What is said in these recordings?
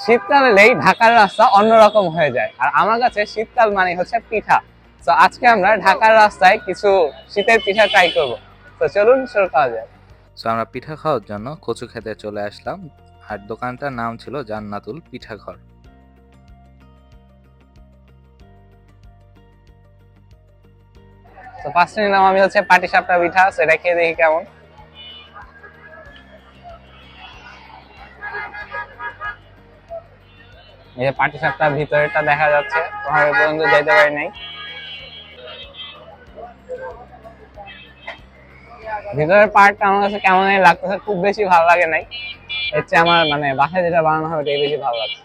শীতকাল এলেই ঢাকার রাস্তা অন্যরকম হয়ে যায়, আর আমার কাছে শীতকাল মানে হচ্ছে পিঠা। তো আজকে আমরা ঢাকার রাস্তায় কিছু শীতের পিঠা ট্রাই করব। তো চলুন শুরু করা যায়। সো আমরা পিঠা খাওয়ার জন্য কচু খেতে চলে আসলাম। আর দোকানটার নাম ছিল জান্নাতুল পিঠাঘর। তো ফার্স্টে নিলাম আমি হচ্ছে পাটিসাপটা পিঠা, সেটা খেয়ে দেখি কেমন। এই যে পাটিসাপটার ভিতরেটা দেখা যাচ্ছে, তোমার এ পর্যন্ত যাইতে পারি নাই। ভিতরের পার্টটা আমার কাছে কেমন জানি লাগতেছে, খুব বেশি ভালো লাগে নাই। এর চেয়ে আমার মানে বাসায় যেটা বানানো হয় ওটাই বেশি ভালো লাগছে।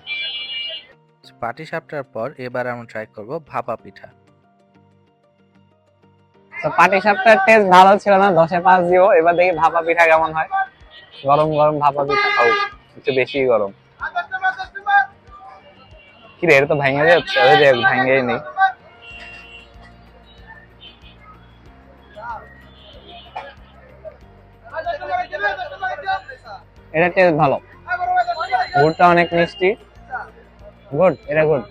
পাটিসাপটার পর এবার আমরা ট্রাই করব ভাপা পিঠা। তো পাটিসাপটার টেস্ট ভালো ছিল না, 10-এ 5 দিও। এবার দেখি ভাপা পিঠা কেমন হয়। গরম গরম ভাপা পিঠা খাও, একটু বেশি গরম। কি রে, এটা তো ভাঙে যাচ্ছে, ওই যে ভাঙেই নেই। এটা টেস্ট ভালো, গুড়টা অনেক মিষ্টি। গুড, এটা গুড,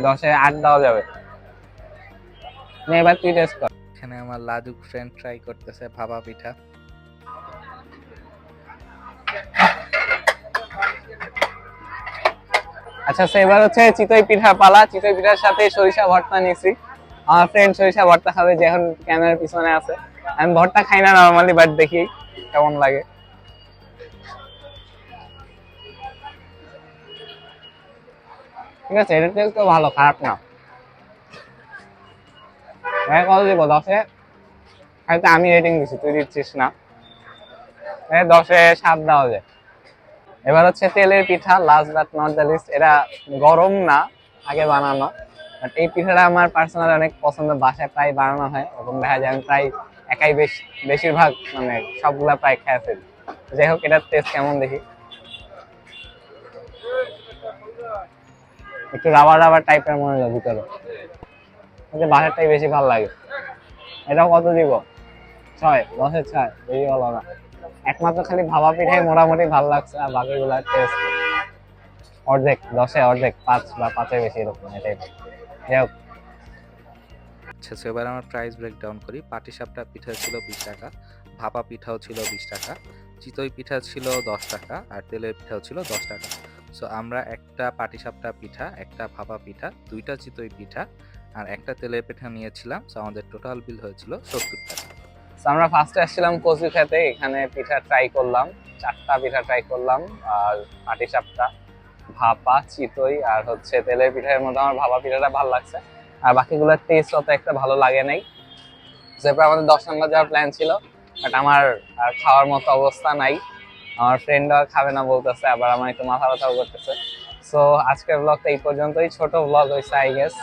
10-এ 8 দেওয়া যাবে। এবার তুই টেস্ট কর। এখানে আমার লাজুক ফ্রেন্ড ট্রাই করতেছে ভাপা পিঠা। আচ্ছা, এবার হচ্ছে চিতই পিঠার পালা। চিতই পিঠার সাথে সরিষা ভর্তা নিছি। আমার ফ্রেন্ড সরিষা ভর্তা খাবে, যে এখন ক্যামেরার পিছনে আছে। আমি ভর্তা খাই না নরমালি, বাট দেখি কেমন লাগে। ঠিক আছে, এটা টেস্ট তো ভালো, খারাপ না। কত দিব? 10-এ হয়তো আমি রেটিং দিচ্ছি, তুই দিচ্ছিস না। 10-এ 7 দেওয়া যায়। এবার হচ্ছে তেলের পিঠা, last but not the least. এটা গরম না, আগে বানানো। বাট এই পিঠাটা আমার পার্সোনালি অনেক পছন্দ, বাসায় প্রায় বানানো হয় এবং দেখা যায় আমি প্রায় একাই বেশিরভাগ মানে সবগুলা প্রায় খেয়ে ফেলি। যাই হোক, এটার টেস্ট কেমন দেখি। একটু রাবার রাবার টাইপের মনে হয় ভিতরে, বাসারটাই বেশি ভালো লাগে। এটাও কত দিব? 6, 10-এ 6, বেশি ভালো না। একমাত্র খালি ভাপা পিঠাই মোটামুটি ভালো লাগছে, আর বাকিগুলার টেস্ট অর্ধেক, 10-এ অর্ধেক, 5 বা 5-এর বেশি এরকম, এটাই। যাই হোক, আচ্ছা, সো এবার আমরা প্রাইস ব্রেকডাউন করি। পাটিসাপটা পিঠা ছিল 20 টাকা, ভাপা পিঠাও ছিল 20 টাকা, চিতই পিঠা ছিল 10 টাকা, আর তেলের পিঠাও ছিল 10 টাকা। সো আমরা একটা পাটিসাপটা পিঠা, একটা ভাপা পিঠা, দুইটা চিতই পিঠা আর একটা তেলের পিঠা নিয়েছিলাম। সো আমাদের টোটাল বিল হয়েছিল 70 টাকা। তো আমরা ফার্স্টে আসছিলাম কচু খেতে, এখানে পিঠা ট্রাই করলাম। 4টা পিঠা ট্রাই করলাম, আর পাটিসাপটা, ভাপা, চিতই আর হচ্ছে তেলের পিঠার মধ্যে আমার ভাপা পিঠাটা ভালো লাগছে, আর বাকিগুলোর টেস্ট অত একটা ভালো লাগে নাই। তারপর আমাদের 10 নম্বর যাওয়ার প্ল্যান ছিল, বাট আমার আর খাওয়ার মতো অবস্থা নাই। আমার ফ্রেন্ড আর খাবে না বলতেছে, আবার আমার একটু মাথা ব্যথাও করতেছে। সো আজকের ব্লগটা এই পর্যন্তই, ছোট ব্লগ হয়েছে আই গেস।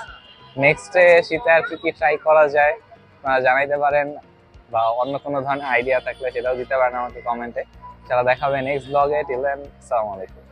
নেক্সটে শীতে আর কি কি ট্রাই করা যায় আপনারা জানাইতে পারেন, বা অন্য কোনো ধরনের আইডিয়া থাকলে সেটাও দিতে পারেন আমাকে কমেন্টে। সেটা দেখা হবে নেক্সট ব্লগে। টিল দেন, আসসালামু আলাইকুম।